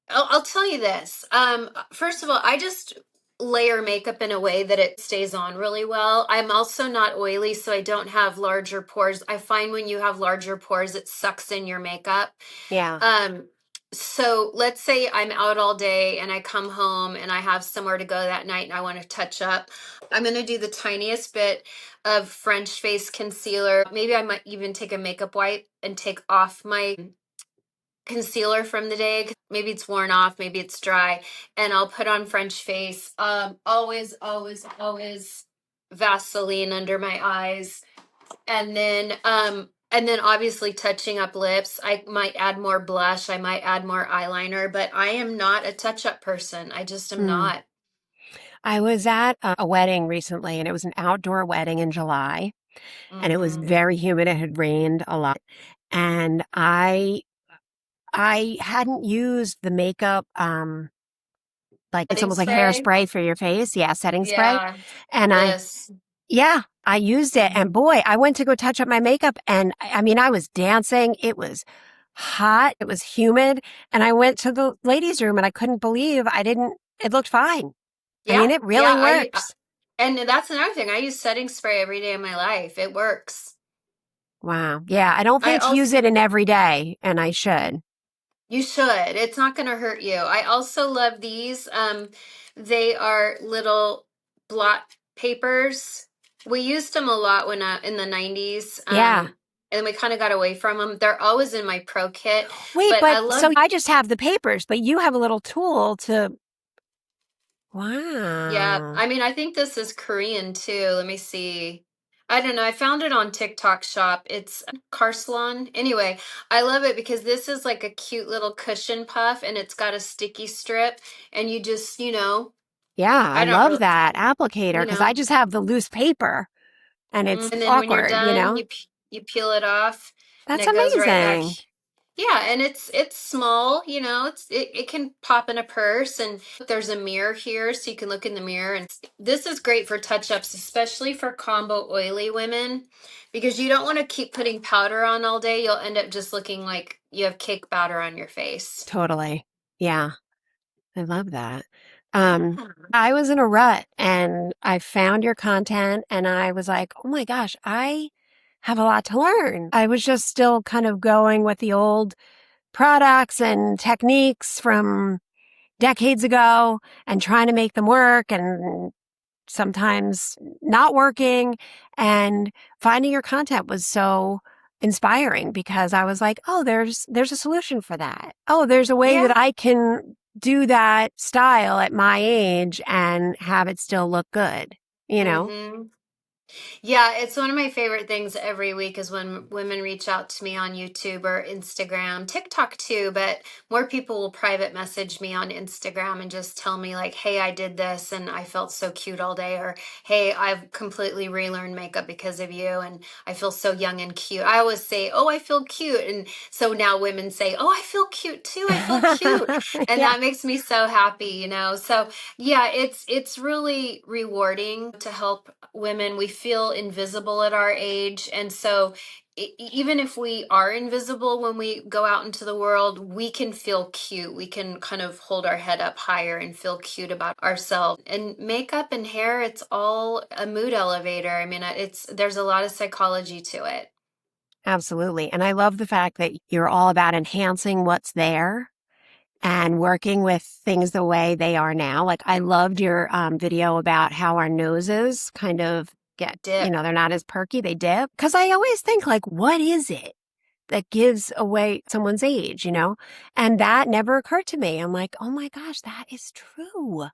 I'll tell you this. First of all, I just layer makeup in a way that it stays on really well. I'm also not oily, so I don't have larger pores. I find when you have larger pores, it sucks in your makeup. yeah. Um, So let's say I'm out all day and I come home and I have somewhere to go that night and I want to touch up. I'm going to do the tiniest bit of French face concealer. Maybe I might even take a makeup wipe and take off my concealer from the day. Maybe it's worn off, maybe it's dry, and I'll put on French face. Always Vaseline under my eyes, and then obviously touching up lips. I might add more blush, I might add more eyeliner, but I am not a touch-up person. I just am Mm. not. I was at a wedding recently, and it was an outdoor wedding in July, and it was Hmm. very humid. It had rained a lot, and I hadn't used the makeup, like it's Setting almost like spray. hairspray for your face. Yeah, setting spray. Yeah. And Bliss. yeah, I used it. And Mhm. boy, I went to go touch up my makeup. And I mean, I was dancing. It was hot. It was humid. And I went to the ladies' room and I couldn't believe it looked fine. I Yeah. mean, it Yeah, really works. and that's another thing. I use setting spray every day of my life. It works. Wow. Yeah, I don't I think to use it also in every day, and I should. You should. It's not going to hurt you. I also love these. They are little blot papers. We used them a lot when in the 90s. Yeah. And we kind of got away from them. They're always in my pro kit, Wait, but I but love, so I just have the papers, but you have a little tool to. yeah. Wow. I mean, I think this is Korean too. Let me see. I don't know. I found it on TikTok shop. It's Car Salon. Anyway, I love it because this is like a cute little cushion puff and it's got a sticky strip and you just, Yeah, I I don't love really, that applicator you because I know. just have the loose paper and it's And then when you're awkward, you done, know? you peel it off and That's it goes right back. amazing. Yeah, and it's small, it can pop in a purse and there's a mirror here so you can look in the mirror and this is great for touch-ups, especially for combo oily women because you don't want to keep putting powder on all day. You'll end up just looking like you have cake batter on your face. Totally. Yeah, I love that. Yeah. I was in a rut and I found your content and I was like, oh my gosh, I have a lot to learn. I was just still kind of going with the old products and techniques from decades ago and trying to make them work and sometimes not working. And finding your content was so inspiring because I was like, oh, there's a solution for that. Oh, there's a way Yeah. that I can do that style at my age and have it still look good, you know? Mm-hmm. Yeah, it's one of my favorite things every week is when women reach out to me on YouTube or Instagram, TikTok too, but more people will private message me on Instagram and just tell me like, "Hey, I did this and I felt so cute all day," or "Hey, I've completely relearned makeup because of you and I feel so young and cute." I always say, "Oh, I feel cute." And so now women say, "Oh, I feel cute too. I feel cute." And Yeah, that makes me so happy. So yeah, it's really rewarding to help women. We feel invisible at our age, and so even if we are invisible when we go out into the world, we can feel cute. We can kind of hold our head up higher and feel cute about ourselves. And makeup and hair, it's all a mood elevator. I mean, it's there's a lot of psychology to it. absolutely. And I love the fact that you're all about enhancing what's there and working with things the way they are now. Like I loved your video about how our noses kind of get, Dip. they're not as perky, they dip. Because I always think like, what is it that gives away someone's age, you know? And that never occurred to me. I'm like, oh my gosh, that is true.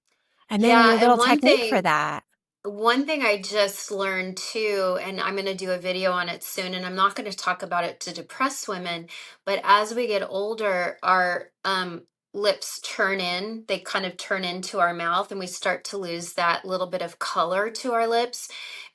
And then Yeah, your and little technique for that. one thing I just learned too, and I'm going to do a video on it soon, and I'm not going to talk about it to depress women, but as we get older, our lips turn in, they kind of turn into our mouth, and we start to lose that little bit of color to our lips.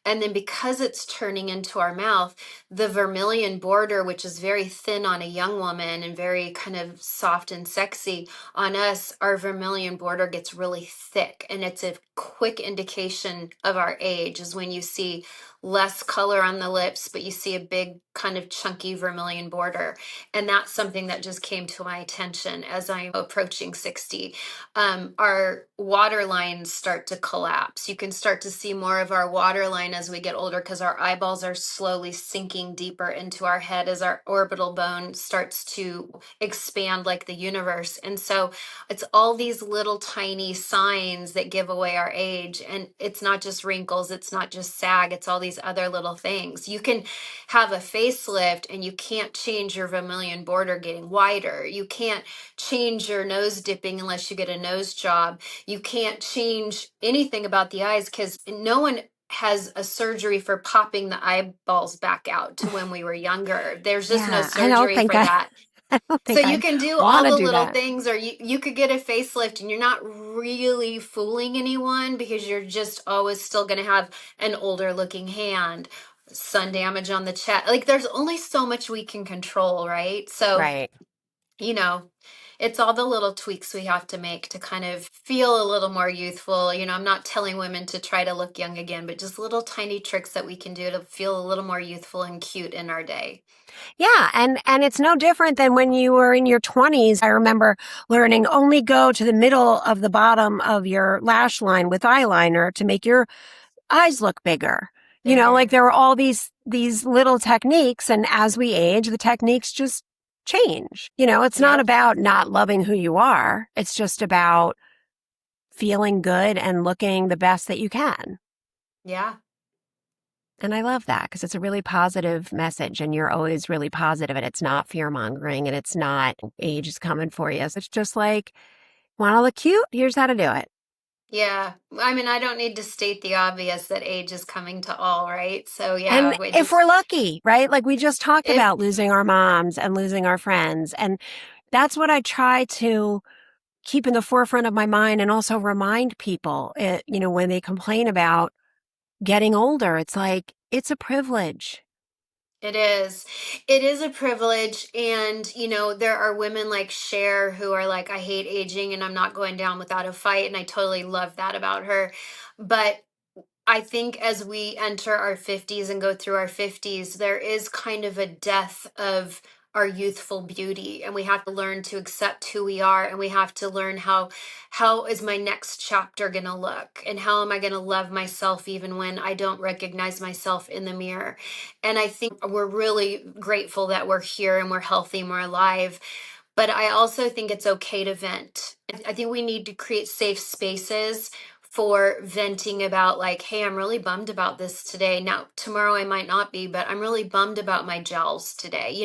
And then because it's turning into our mouth, the vermilion border, which is very thin on a young woman and very kind of soft and sexy, on us, our vermilion border gets really thick. And it's a quick indication of our age, is when you see less color on the lips, but you see a big kind of chunky vermilion border. And that's something that just came to my attention as I'm approaching 60, our water lines start to collapse. You can start to see more of our water line as we get older because our eyeballs are slowly sinking deeper into our head as our orbital bone starts to expand like the universe. And so it's all these little tiny signs that give away our age. And it's not just wrinkles, it's not just sag, it's all these other little things. You can have a facelift and you can't change your vermilion border getting wider. You can't change your nose dipping unless you get a nose job. You can't change anything about the eyes because no one has a surgery for popping the eyeballs back out to when we were younger. There's just no Yeah, I don't surgery think for that. I don't So think you I'd can do want all to the do little that. things, or you could get a facelift and you're not really fooling anyone because you're just always still going to have an older looking hand, sun damage on the chest. Like there's only so much we can control, right? So, Right. you know, it's all the little tweaks we have to make to kind of feel a little more youthful. I'm not telling women to try to look young again, but just little tiny tricks that we can do to feel a little more youthful and cute in our day. Yeah, and it's no different than when you were in your 20s. I remember learning only go to the middle of the bottom of your lash line with eyeliner to make your eyes look bigger. Like Bigger. there were all these little techniques, and as we age, the techniques just change. It's not Yep. about not loving who you are. It's just about feeling good and looking the best that you can. Yeah. And I love that because it's a really positive message and you're always really positive and it's not fear mongering and it's not age is coming for you. So it's just like, want to look cute? Here's how to do it. Yeah. I mean, I don't need to state the obvious that age is coming to all, right? So And yeah, we if just we're lucky, right? Like we just talked if about losing our moms and losing our friends. And that's what I try to keep in the forefront of my mind and also remind people, when they complain about getting older, it's like, it's a privilege. it is. It is a privilege. And, there are women like Cher who are like, I hate aging and I'm not going down without a fight. And I totally love that about her. But I think as we enter our 50s and go through our 50s, there is kind of a death of our youthful beauty, and we have to learn to accept who we are, and we have to learn how is my next chapter going to look, and how am I going to love myself even when I don't recognize myself in the mirror. And I think we're really grateful that we're here and we're healthy and we're alive, but I also think it's okay to vent. I think we need to create safe spaces for venting about, like, hey, I'm really bummed about this today. Now, tomorrow I might not be, but I'm really bummed about my gels today.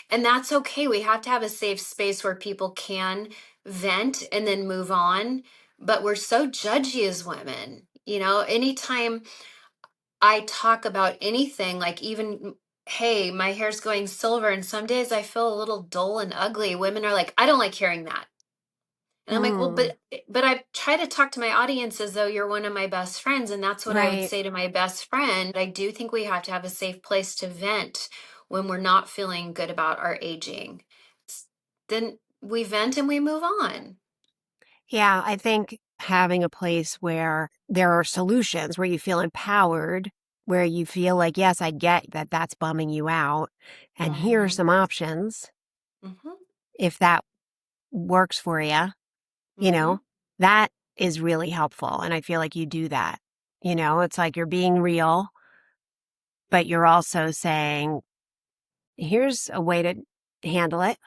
And that's okay. We have to have a safe space where people can vent and then move on. But we're so judgy as women. Anytime I talk about anything, like even, hey, my hair's going silver, and some days I feel a little dull and ugly. Women are like, I don't like hearing that. And I'm like, well, Mm, but I try to talk to my audience as though you're one of my best friends, and that's what I would right. say to my best friend. I do think we have to have a safe place to vent when we're not feeling good about our aging. Then we vent and we move on. Yeah, I think having a place where there are solutions, where you feel empowered, where you feel like, yes, I get that that's bumming you out. And here are Mm-hmm. some options. Mm-hmm. If that works for you, you Mm-hmm. know, that is really helpful. And I feel like you do that. It's like you're being real, but you're also saying, here's a way to handle it.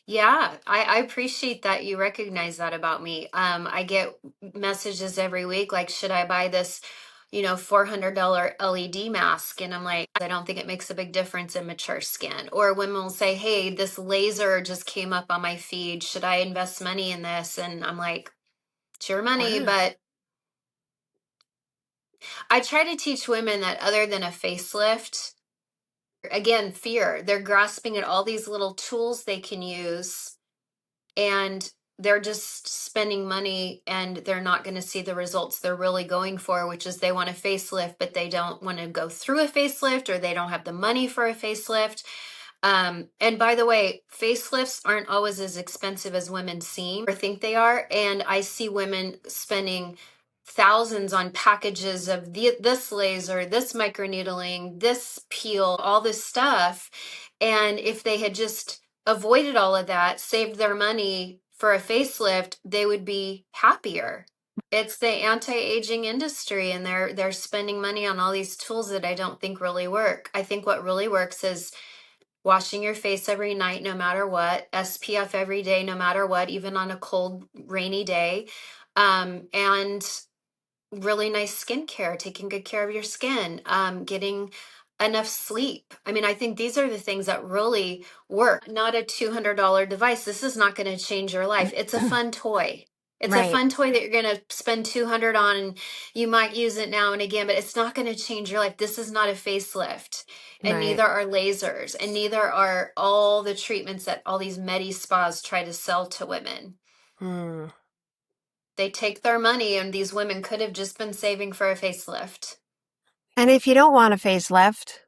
Yeah, I appreciate that you recognize that about me. I get messages every week like, should I buy this, $400 LED mask? And I'm like, I don't think it makes a big difference in mature skin. Or women will say, hey, this laser just came up on my feed. Should I invest money in this? And I'm like, it's your money. Wow. But I try to teach women that other than a facelift, again, fear, they're grasping at all these little tools they can use, and they're just spending money and they're not going to see the results they're really going for, which is they want a facelift, but they don't want to go through a facelift, or they don't have the money for a facelift. And by the way, facelifts aren't always as expensive as women seem or think they are. And I see women spending thousands on packages of this laser, this microneedling, this peel, all this stuff. And if they had just avoided all of that, saved their money for a facelift, they would be happier. It's the anti-aging industry, and they're spending money on all these tools that I don't think really work. I think what really works is washing your face every night, no matter what, SPF every day, no matter what, even on a cold, rainy day, and really nice skincare, taking good care of your skin, getting enough sleep. I mean, I think these are the things that really work. Not a $200 device. This is not going to change your life. It's a fun toy. It's a Right, fun toy that you're going to spend 200 on, and you might use it now and again, but it's not going to change your life. This is not a facelift, and right. neither are lasers, and neither are all the treatments that all these med spas try to sell to women. Hmm. They take their money, and these women could have just been saving for a facelift. And if you don't want a facelift,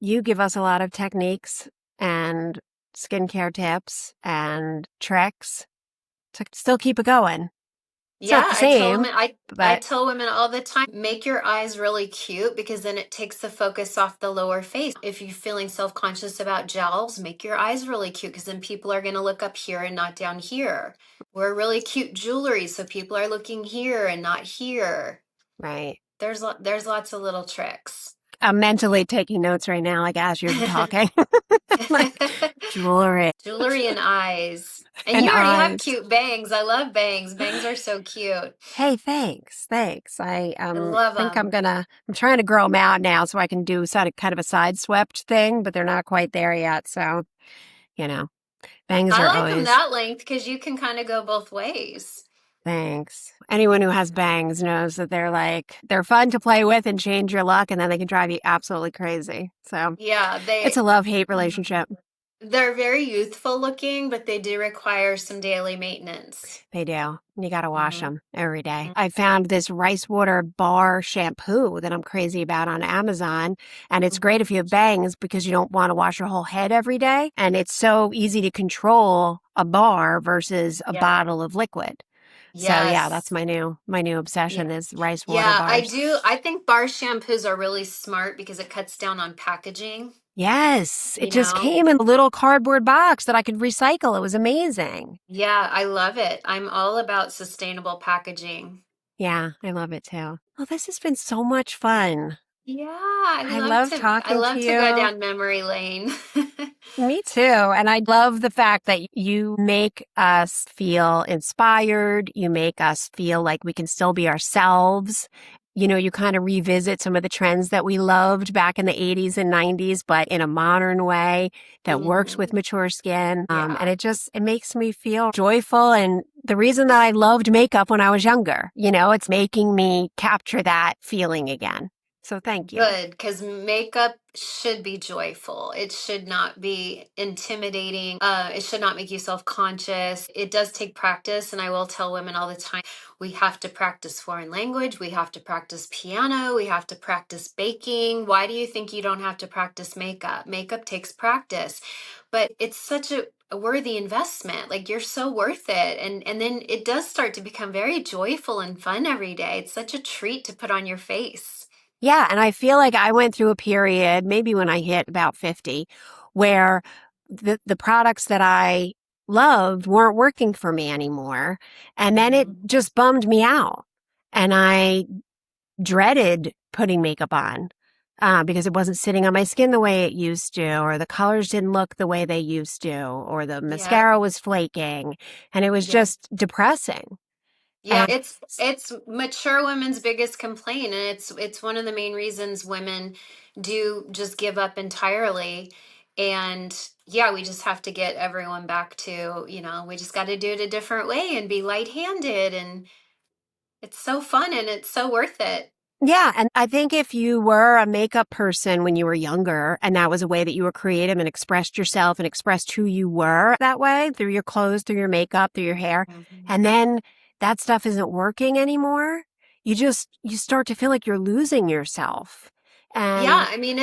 you give us a lot of techniques and skincare tips and tricks to still keep it going. It's not Yeah, the same, I but tell women all the time, make your eyes really cute, because then it takes the focus off the lower face. If you're feeling self-conscious about gels, make your eyes really cute, because then people are going to look up here and not down here. Wear really cute jewelry so people are looking here and not here. right. There's lots of little tricks. I'm mentally taking notes right now, like as you're talking. Like jewelry Jewelry and eyes. And and you already have eyes. cute bangs. I love bangs. Bangs are so cute. Hey, thanks. Thanks. I I love think them. I'm trying to grow them out now so I can do kind of a side swept thing, but they're not quite there yet. So, you know, bangs I are like them always that length because you can kind of go both ways. thanks. Anyone who has bangs knows that they're fun to play with and change your luck, and then they can drive you absolutely crazy. So Yeah, it's a love-hate relationship. they're very youthful looking, but they do require some daily maintenance. They do. You got to wash Hmm. them every day. I found this rice water bar shampoo that I'm crazy about on Amazon. And it's great Hmm. if you have bangs because you don't want to wash your whole head every day. And it's so easy to control a bar versus a Yeah. bottle of liquid. So yeah, that's Yes. my new Yeah. obsession is rice water Yeah, I bars. do. I think bar shampoos are really smart because it cuts down on packaging, Yes, it you just know? came in a little cardboard box that I could recycle. It was amazing. Yeah, I love it. I'm all about sustainable packaging. Yeah, I love it too. Well, this has been so much fun. Yeah, I love I talking to love to go you. down memory lane. Me too. And I love the fact that you make us feel inspired. You make us feel like we can still be ourselves. You kind of revisit some of the trends that we loved back in the 80s and 90s, but in a modern way that works with Hmm. mature skin. And Yeah. it makes me feel joyful. And the reason that I loved makeup when I was younger, it's making me capture that feeling again. So thank you. Good, because makeup should be joyful. It should not be intimidating. It should not make you self-conscious. It does take practice, and I will tell women all the time, we have to practice foreign language, we have to practice piano, we have to practice baking. Why do you think you don't have to practice makeup? Makeup takes practice, but it's such a worthy investment. Like, you're so worth it. And then it does start to become very joyful and fun every day. It's such a treat to put on your face. Yeah, and I feel like I went through a period, maybe when I hit about 50, where the products that I loved weren't working for me anymore. And then it Mhm. just bummed me out. And I dreaded putting makeup on because it wasn't sitting on my skin the way it used to, or the colors didn't look the way they used to, or the Yeah. mascara was flaking. And it was Yeah. just depressing. Yeah, And it's mature women's biggest complaint, and it's one of the main reasons women do just give up entirely. And yeah, we just have to get everyone back to, we just got to do it a different way and be light-handed, and it's so fun and it's so worth it. yeah, and I think if you were a makeup person when you were younger and that was a way that you were creative and expressed yourself and expressed who you were that way through your clothes, through your makeup, through your hair, Mhm. and then that stuff isn't working anymore, you start to feel like you're losing yourself. Yeah, And I mean,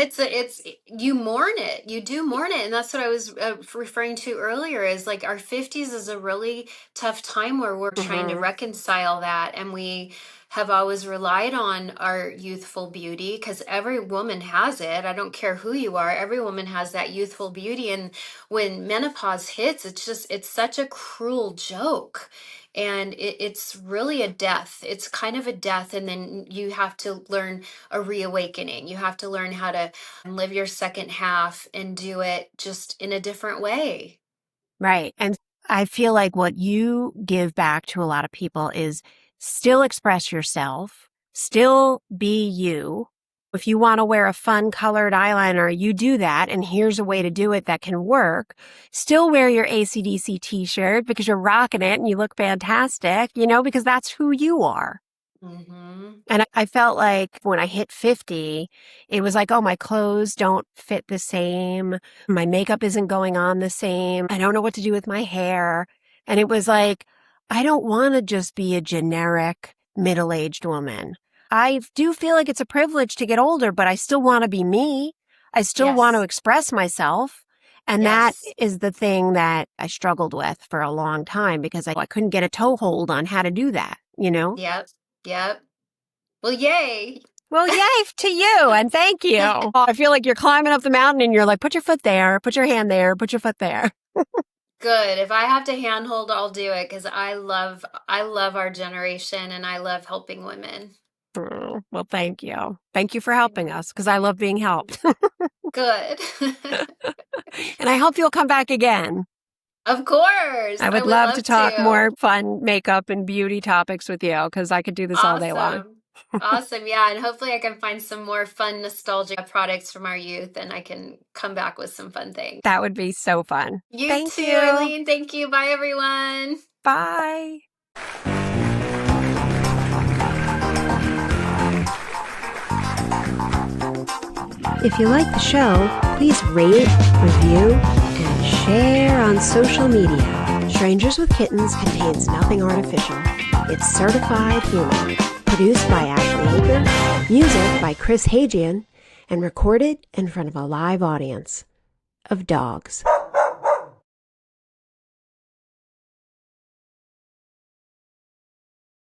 you mourn it. You do mourn it, and that's what I was referring to earlier. Is like our 50s is a really tough time where we're trying to mhm. reconcile that, and we have always relied on our youthful beauty, because every woman has it. I don't care who you are. Every woman has that youthful beauty. And when menopause hits, it's such a cruel joke. And it's really a death. It's kind of a death. And then you have to learn a reawakening. You have to learn how to live your second half and do it just in a different way. Right. And I feel like what you give back to a lot of people is still express yourself, still be you. If you want to wear a fun colored eyeliner, you do that. And here's a way to do it that can work. Still wear your AC/DC t-shirt because you're rocking it and you look fantastic, because that's who you are. Mm-hmm. And I felt like when I hit 50, it was like, oh, my clothes don't fit the same. My makeup isn't going on the same. I don't know what to do with my hair. And it was like, I don't want to just be a generic middle-aged woman. I do feel like it's a privilege to get older, but I still want to be me. I still want to Yes. express myself. And that Yes. is the thing that I struggled with for a long time because I couldn't get a toehold on how to do that, Yep. Yep. Well, yay. Well, yay to you and thank you. I feel like you're climbing up the mountain and you're like, put your foot there, put your hand there, put your foot there. Good. If I have to handhold, I'll do it, because I love our generation and I love helping women. Oh, well, thank you. Thank you for helping us because I love being helped. Good. And I hope you'll come back again. Of course. I I would would love to love talk more to. fun makeup and beauty topics with you because I could do this all day long. Awesome. Awesome. Yeah. And hopefully I can find some more fun, nostalgic products from our youth and I can come back with some fun things. That would be so fun. You Thank too, you. Eileen. Thank you. Bye, everyone. Bye. If you like the show, please rate, review, and share on social media. Strangers with Kittens contains nothing artificial. It's certified human. Produced by Ashley Aker, music by Chris Hagian, and recorded in front of a live audience of dogs.